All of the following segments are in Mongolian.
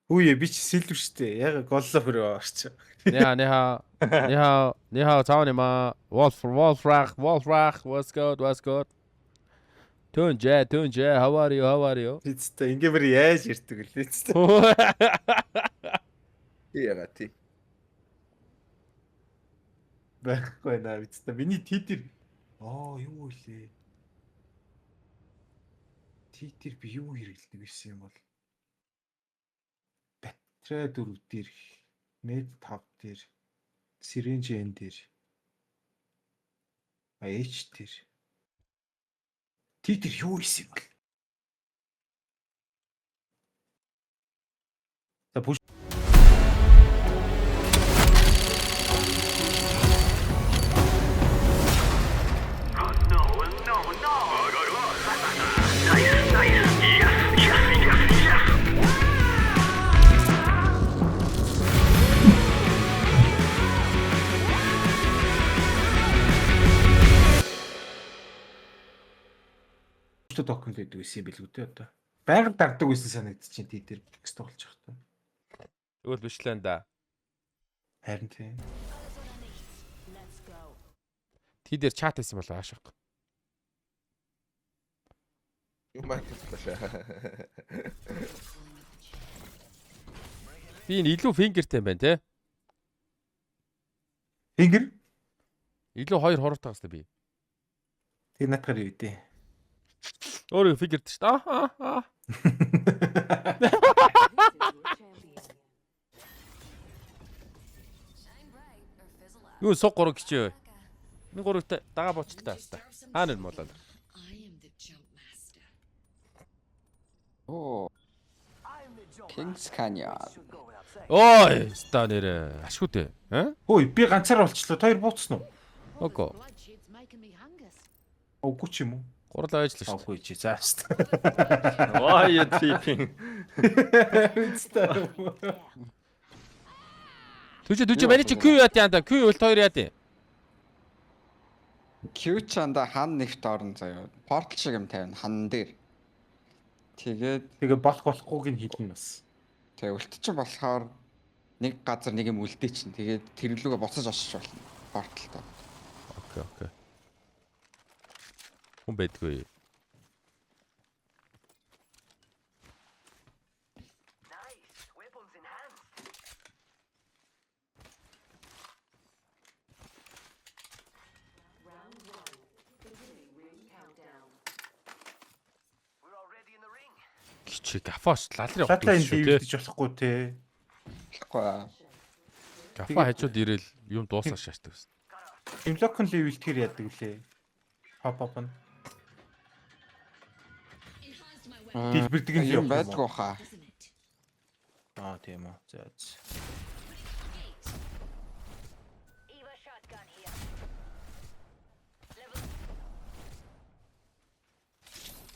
Үе би ч сэлвэр штэ. Яг голлоо хөрөө орч. Ni hao, Tony ma. Wolfrach, what's good? Tunje, how are you? Пиццтай ингээмэр яаж ирдэг лээ пиццтай. Яга тий. Байхгүй наа пиццтай. Миний титер. Юу вэ? Титер би юу хэрэгэлдэг гэсэн юм бол. Батарей 4 дээр, med 5 дээр, syringe n дээр. H дээр. Титер юу гэсэн юм бол? За бүш токен гэдэг байсан юм билүү те одоо. Байгаль дагдаг байсан санагдчихээн титер бикс тоглож байгаа та. Тэгвэл биш л энэ да. Харин тийм. Тий дээр чат хийсэн болоо аашиг. Юу маяг. Би энэ илүү фингертэй юм байна те. Фингер? Илүү хоёр хорвотой гастай би. Тэг натгаар юу дээ? Өөрөө фингертэй шүү дээ. Юу суг гурав гिचээ. Нэг гуравтай дагаа бочлаа хаста. Хаана юм болоо. Оо. Kings Canyon. Ой, ста нэрэ. Ашгүй дээ. Хөөе, би ганцаар болчлоо. Хоёр бууцсан уу? Око. Үгүй ч юм уу? Гурлаа ажиллаа шүү. Үгүй чи зааш. Why you tripping? Түчэ маний чи Q яат яанда. Q ult 2 яат. Q чанда хан нэгт орон заяа. Портал шиг юм тавина хан дээр. Тэгээ болохгүйг нь хэлнэ бас. Тэгээ өлт чи болохоор нэг газар нэг юм үлдээ чинь. Тэгээд тэр лүгээ буцаж очиж болно. Порталтай. Окей. Хүн байдгүй. Кичи гафаш лалрын Латлаа энэ шүү дивдэж болохгүй те. Тэгэхгүй. Гафа хажууд ирээл юм дуусаа шаашдаг гэсэн. Имлокон левел тэр яадаг лээ. Хоп нь. Дэлбэрдэг нь юм байдгүй хаа. Тийм үү. За.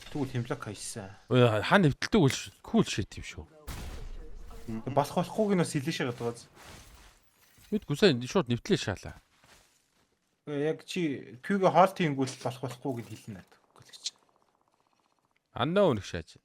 Тэгвэл имлок хайсан. Хан нэвтэлдэг үл кул шит юм шүү. Болохгүйг нь бас хэлээш яагаад байгааз. Мэдгүй сайн шууд нэвтлээ шаалаа. Яг чи Q-г хоол тиймгүүл болохгүй гэж хэлнэ надад. Аннаа өнөх шааж.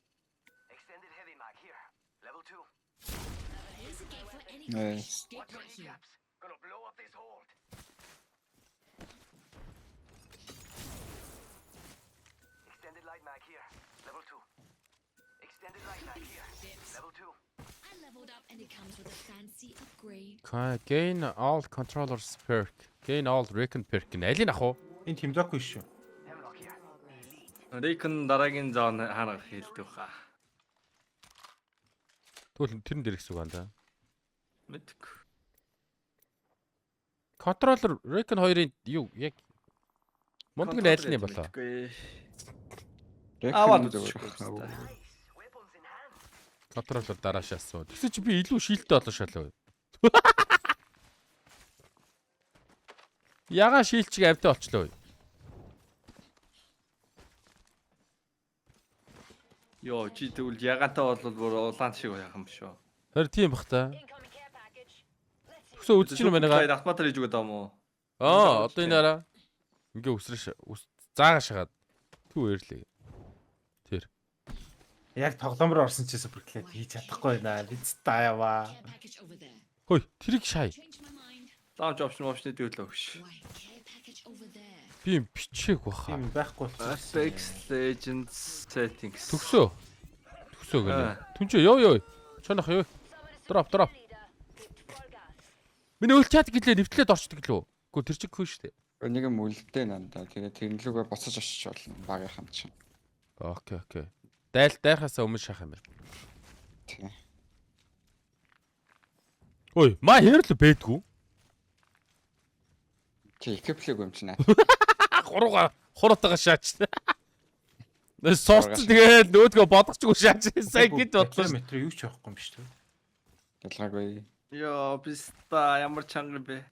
Gain all controllers perk. Gain all recon perk. Алийг ах уу? Энэ тимлохгүй шүү. Recon дараагийн зоон хаана хийлдэг хаа. Тэгвэл тэрэн дээр их зүг анда. Мэдгүй. Controller recon 2-ын юу яг мундаг нь айлны болоо. Аваад Controller дараашаа асуу. Тэгсэн чи би илүү шилттэй болоо шалаа. Яга шилчиг автай болчлоо. Йоо, чи тэгвэл ягаантай бол бүр улаан шиг яах юм шүү. Тэр тийм бах та. Тэгсэн үзэж байна байгаа. Автоматар хийж өгöd юм уу? Одоо энэ араа. Ингээ үсрэш заагаа шагаад. Түү ирлээ. Тэр. Яг тоглоомор орсон чи супер клэт хийж чадахгүй байна. Биз тааваа. Хөөе, тэрийг шай. Даунч опшны дүүлээ өгш. Би юм бичээг баха. Тийм байхгүй болсон. Apex Legends settings. Төгсөө. Төгсөө гэнэ. Түнчээ ёо. Чанах ёо. Drop. Миний ult чат гэлээ нэвтлээд орчдөг лөө. Гэхдээ тэр чиг хөө штэ. Нэг юм үлдээ нандаа. Тэгээд тэрнлүүгээ буцаж очиж болно. Багийн хамт чинь. Окей. Дайрхаасаа өмнө шахах юм байна. Тий. Ой, маа хэрэл бэдгүү. Чи экиплэг юм чинь. Хуруутайгаа шаач. Сорц тэгээд нөөдгөө бодгочгүй шаач. Сайн гэд бодлоо. Метро юу ч явахгүй юм биш үү? Ялгаагүй. Ёо, биста ямар чанга бэ?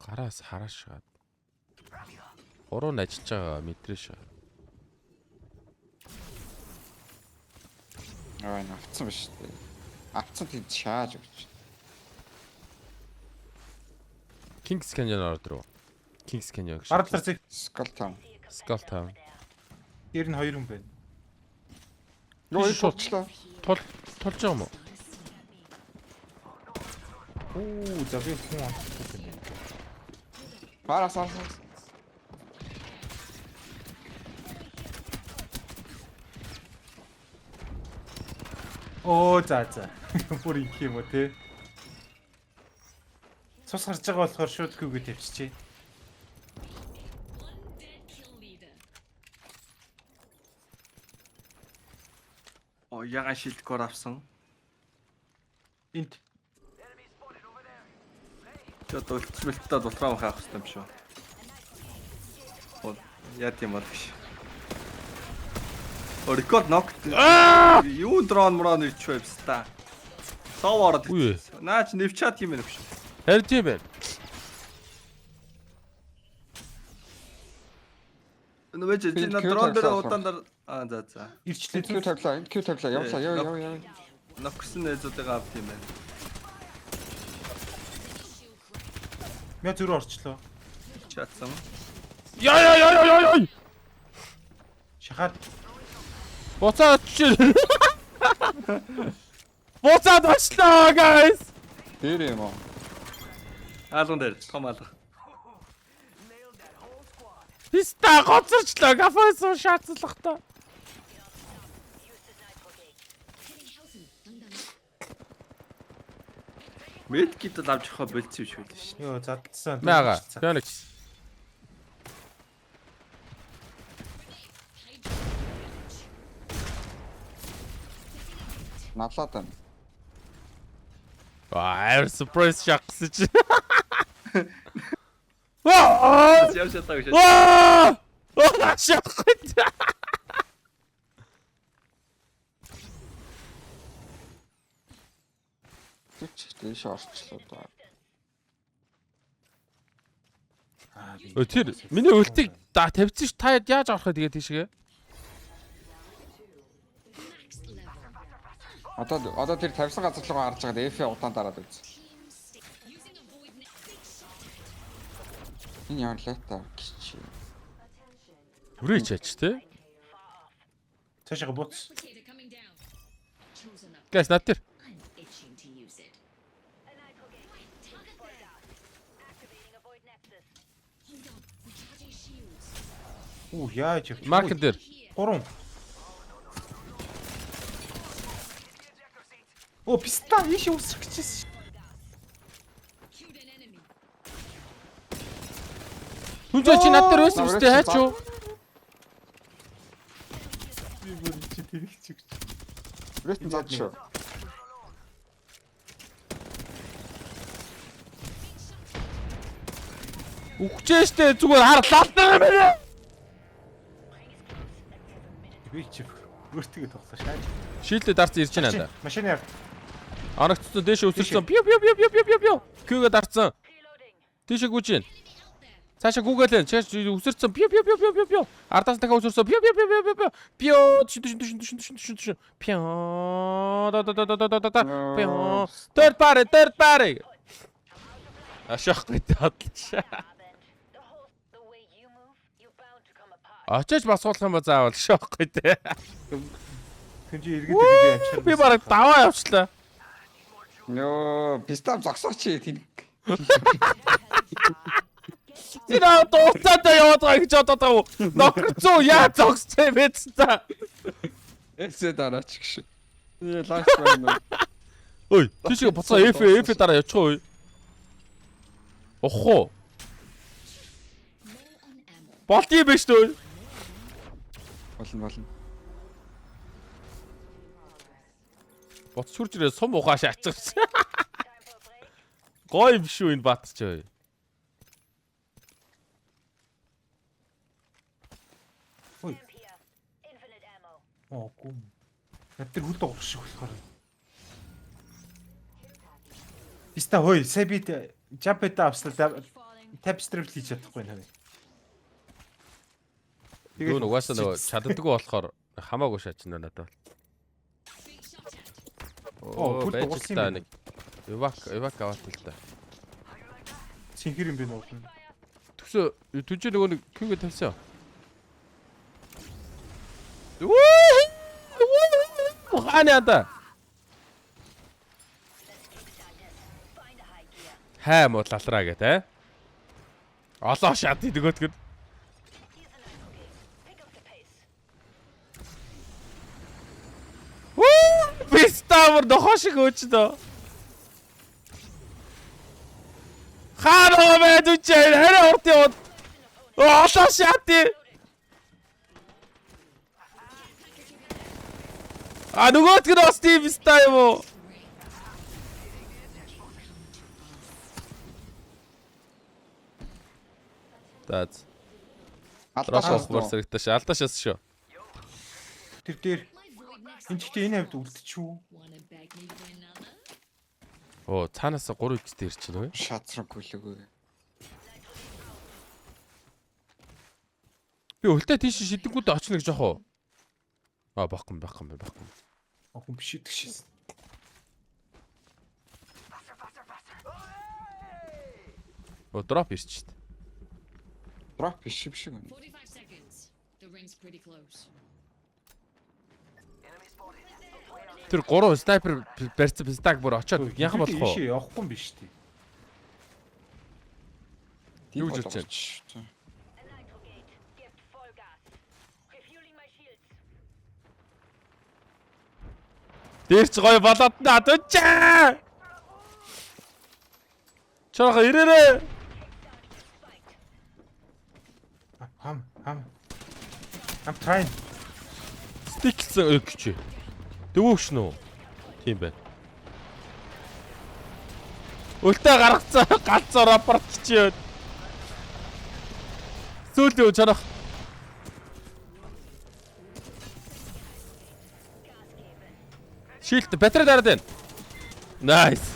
Гараас хараашаад. Гурван ажиллаж байгаа мэтрээш. Авцсан биш үү? Авцсан тийм шааж өгч. Kings Canyon ордроо. Kings Canyon гэж. Гар талаар зэг. Skull Town. Skull Town. Дээр нь 2 хүн байна. Юу Шууд. шуучлаа. Тулж байгаа юм уу? Оо, за би хүн амтсан юм. Хараас. Оо, за. Бүр их юм уу те? Цус гарч байгаа болохоор шууд хүйгээ тавьчихъя. Оо, ягаан шилдгоор авсан. Энд Чод ультмэлтээ дулгаан хаах хэрэгтэй юм шүү. Оо, яа тийм бол биш. Рекорд нокт. Юу дрон мрон ич вебста. Совоор. Үе. Наач нэвчат юм байна биш. Харин тийм байна. Нүвэж чи на дрон дээр удаандар за. ирчлээ. Q тавлаа. Явлаа. Яа. Нокс нээзүүдээ авт юм байна. Мя зүрх орчлоо. Чатсан. Яй. Шахаад Буцаад чи. Буцаад очлоо guys. Тэр юм уу? Аалган дээр том аалга. Биста гоцорчлоо гафаас шаацлах та. Медкит л авч явах болцсон юм шүү дээ шин. ёо задсан. Мяга. Phoenix. Навлаад байна. Аир surprise шахсан чи. Ваа! Яв шатаа гэж. Ваа! Шахсан. Тийш орчлоо даа. Өө тэр миний үлтийг тавьчих ш та яаж авах вэ тэгээ тийшгээ? Одоо тэр тавьсан газар руу гарч байгаа F удаан дараад үз. Энэ яа лата гिच. Хүрээч ач те. Цаашаа бууц. Guys над тэр. Оо, яаж явчих. Маркер дээр. 3. Оо, писта ийш үсрэх гэжсэн. Түнжээ чи над дээр байсан үстэй хайч юу? Би бүр чи тэрих чиг. Рэтэн зад шүү. Үхчээ штэ зүгээр харлаа юм байна. Би чи өөртөө тоглоо шааж. Шилдэ дарц ирж байна да. Машины яв. Анагцсан дээш өсөрсөн. Пиу. Күүгээ дарцсан. Тийшээ гүйж гин. Цаашаа гүүгээл чааш өсөрсөн. Пиу. Ардаас дахиад өсөрсөн. Пиу. Түш. Пиу. Пиу. Third party. Ашаахгүй тадлаа. Очиж басуулах юм ба заавал шохгүй те. Тэнцээ иргэдэг би амчаар. Би бараг даваа явчлаа. Нөө, пистам зогсооч тийм. Зинаа дуусаад яваад байгаа гэж бодоод байгаа. Нохрцоо яа зогсчихээ мэт та. Эсэ дараач гэж. Лайф байна. Ой, тийшээ буцаа F дараа явчих уу? Охоо. Болт юм биш үү? Болно. Боц сүржрээ сум ухааш ачиж. Гой юм шүү энэ бат ч ой. Оо гүм. Над тэр хүл доогох шиг болохоор. Биста хой, сэбит жапета авслаа тапстрифл хийж чадахгүй нэ. Юу угаасаа нөгөө чаддаггүй болохоор хамаагүй шаачна надад. Оо, хүл дууссан юм. нэг. Эвак аваад л та. Цинхэр юм бэ нөө. Төсөө түнжээ нөгөө нэг кюг тавьсан. Хааны анда. Хаа мод лалраа гэ тэ. Олоо шат идэгөөдгөр. Биставар дохошиг өчдөө. Хаана байд үчээ хараа урт яваад. Олоо шат. А нөгөөдг нь бас тийм ста юм уу? Таац. Росох барсагташ алдаашаас шүү. Тэр дээр энэ ч энэ хавьд үлдчихүү. Оо, цаанаас 3 үстэй ирчихнэ үү? Шатраг гүлэгүй. Би өлтөө тийш шидэнгүүд очно гэж яах вэ? Аа, бахгүй. Охин биш идэгшээс. Оо, дроп ирч шүү дээ. Дроп биш юм шиг байна. 45 seconds. The ring's pretty close. Тэр 3 снайпер барьсан стаг бүр очоод яхан болох уу? Ийшээ явахгүй юм биш тий. Юу гэж бодож байна? Дээрч гоё болоод наад өчөө. Чарга ирээрээ. Хам. I'm trying. Стиксэн өгч. Дөвөөш нөө. Тийм байна. Өлтөө гаргацсан галзуу рапорт чичээд. Сүүлдээ чарах. Шилт батарей дараад байна. Nice.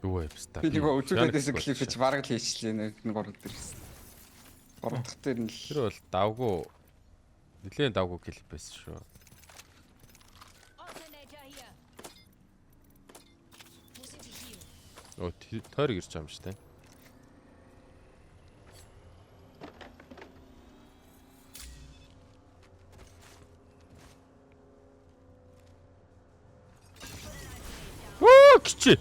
Юу вэ бста? Би нэг үзүүлэлтээс клипч бараг л хийчлээ нэг 3 дээр. 3 дахь дээр нь л Тэр бол давгүй. Нилээн давгүй клип байсан шүү. Оо, тойрог ирж байгаа юм шүү дээ. Оо, кичи.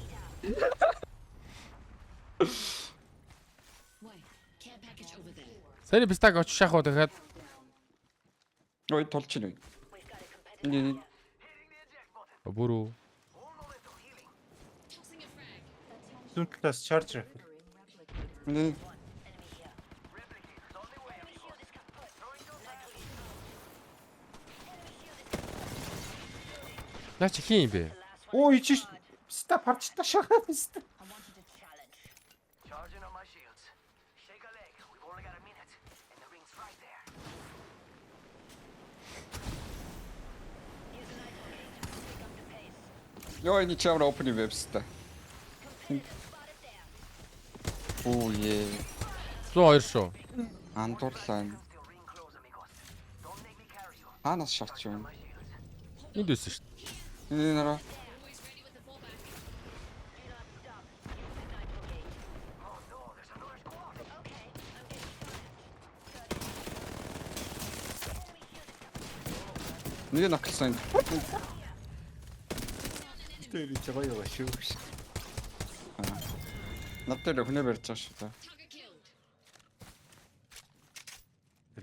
Care package over there. Саяны бистаг очиж шахав дахиад. ой тулч нэ. Нэг Бүрүү. Tossing a frag. Зүүн талаас charge rifle. нэг Наа чи хин юм бэ? Оо ичиж ста парчта шахаа биста. Charging on my shields. Shake a leg. We've only got a minute, and the ring's right there. ёо энэ чамд open websta. Оо е. 102 шүү. Андуурлаа. Still ring close, amigos. Don't make me carry you. Хаанаас шатч юм. Энд үсэн шүү. Энэ нараа. Always ready with Нэг наклсан. Тэр их гоё гоё шүү. Надад хүнээ барьж байгаа шүү дээ. Target killed.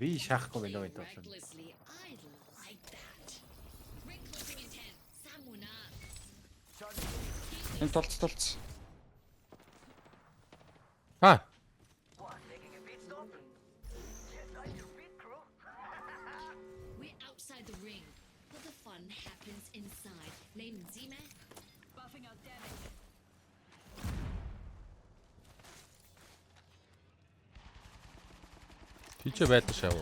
Би шахахгүй байлаа гэдэг. Recklessly. I like that. Ring closing in 10. Someone up. Энэ толц. Ха. What, taking a pit stop? Get nice to fit, crew. We're outside the ring, but the fun happens inside. Nehmen Sie me? Buffing out damage. Тийч байдаг шав.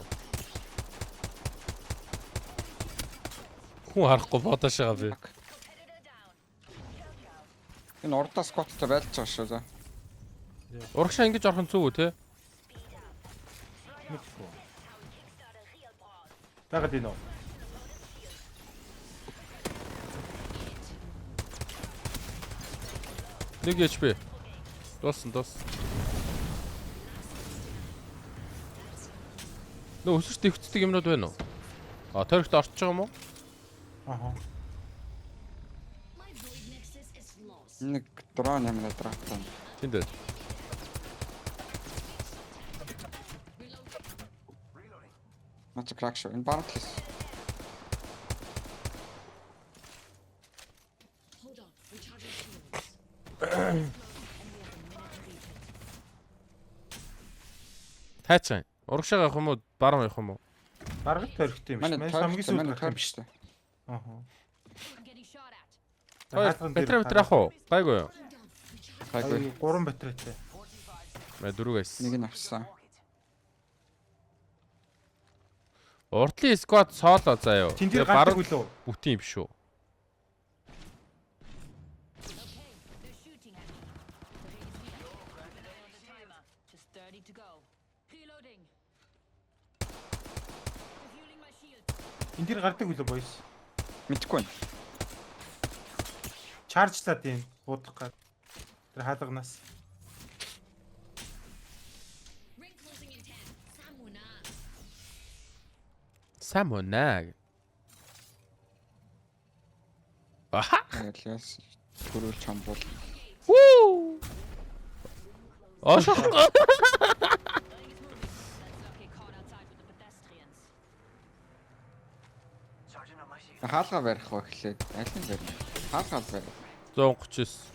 Хүн харахгүй бодож байгаа би. Энэ урдаа скоттой байлж байгаа шүү дээ. Урагшаа ингэж орох нь зүг үү те? Тагаад энэ. Нэг HP. Дууссан. Нөө өсөрт дэвцдэг юмнууд байна уу? А төрөгт орчих юм уу? Аха. My void nexus is lost. Нэг дрон юм даа дрон. Тэнд дээр. Мач крак шүү. Энэ бартлс. Hold on. Recharging shields. Тайцсан. Урагшаа явах юм уу? Баруун явах юм уу? Баргал төрхтэй юм шиг. Маш хамгийн сүүлд гарах юм шүү. шүү. Аха. Getting shot at. Хоёр батарей авах уу? Гайгүй юу? Гайгүй. 3 батарейтай. Мэ дөрүгээс. Нэг нь авсан. Уртлын сквад сооло заяа. Тэн дээр гардаг баруун үлээ. бүтэн юм шүү. They're shooting at me. The ring is near. On the timer. Just 30 to go. Reloading. Refueling my shield. Энд дээр гардаг үлээ boys. Мэдхгүй байна. Чаржлаад юм. Буудах гад. Тэр хаалганаас. Ring closing in 10. Someone up. Самонаг. Аха. Айлаас төрүүлж хамбуул. Вуу. Ашиг. Let's not get caught outside with the pedestrians. Sergeant on my shield. Хаалга барих ба гэхлээр аль нь барих? Хаалга барих. 139.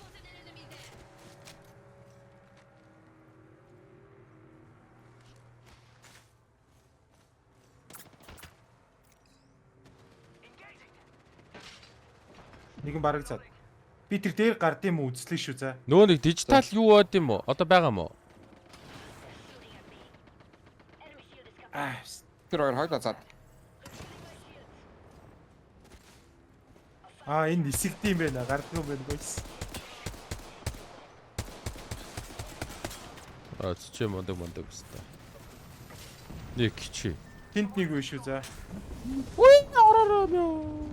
Engaging. Нэгэн бараг зад. Би тэр дээр гардыг юм үзлээ шүү за. Нөгөө нэг дижитал юу бод юм уу? Одоо байгаа юм уу? Аа. Тэр хоёр хоёлаа зад. Энэ нисэлт юм байна. Гардыг юм байна boys. Чи мондөг өстой. Нэг чи. Тэнд нэг вэ шүү за. Үгүй оророо ёо.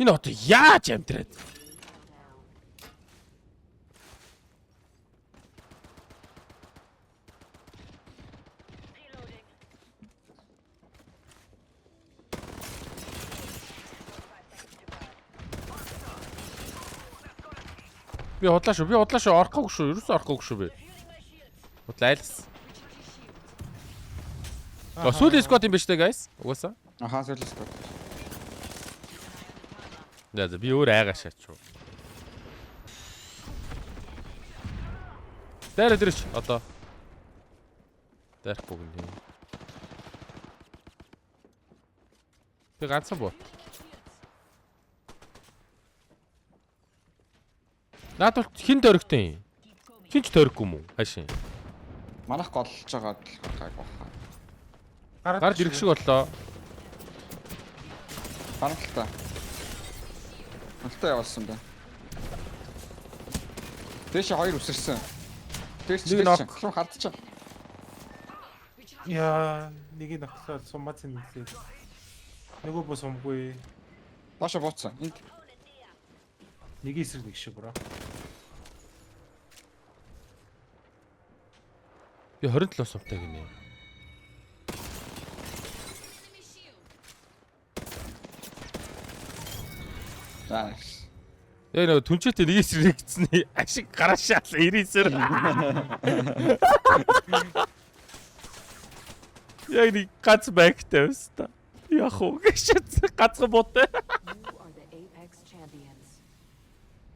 Энэ одоо яаж амтраад? Би худлаа шүү. Орохгүйг шүү. Ерөөсөө орохгүйг шүү би. Худлаа айлс. Сүүлийн сквад юм биш үү guys? Угаасаа. Ахаа сүүлээс гоо. За би өөр айгаа шаачуу. Дээр дэрч одоо. Дээрх бүгэн. Би ганцхан бот. Наадвал хин дөрөгтэй юм. Хинч дөрөхгүй юм уу? Хаашаа. Манайх голж байгаа гайгүй хаа. Гард ирэх шиг боллоо. Баралта. Үлтээ явуулсан байна. Дэше хоёр үсэрсэн. Дэше чинь хардчих. Яа, нэг нь ахлаа суммац нэлээ. Нөгөө бос сумгүй. Баша бууцсан. Энд Нэг эсрэг нэг шиг бро. Би 27 сумтай гинэ. Nice. Яг нэг түнчээтэй нэг эсрэг гэсэн ашиг гараашаа 99-ээр. Яг нэг гац байгтай өстө. Яг уу гэж гац буутай.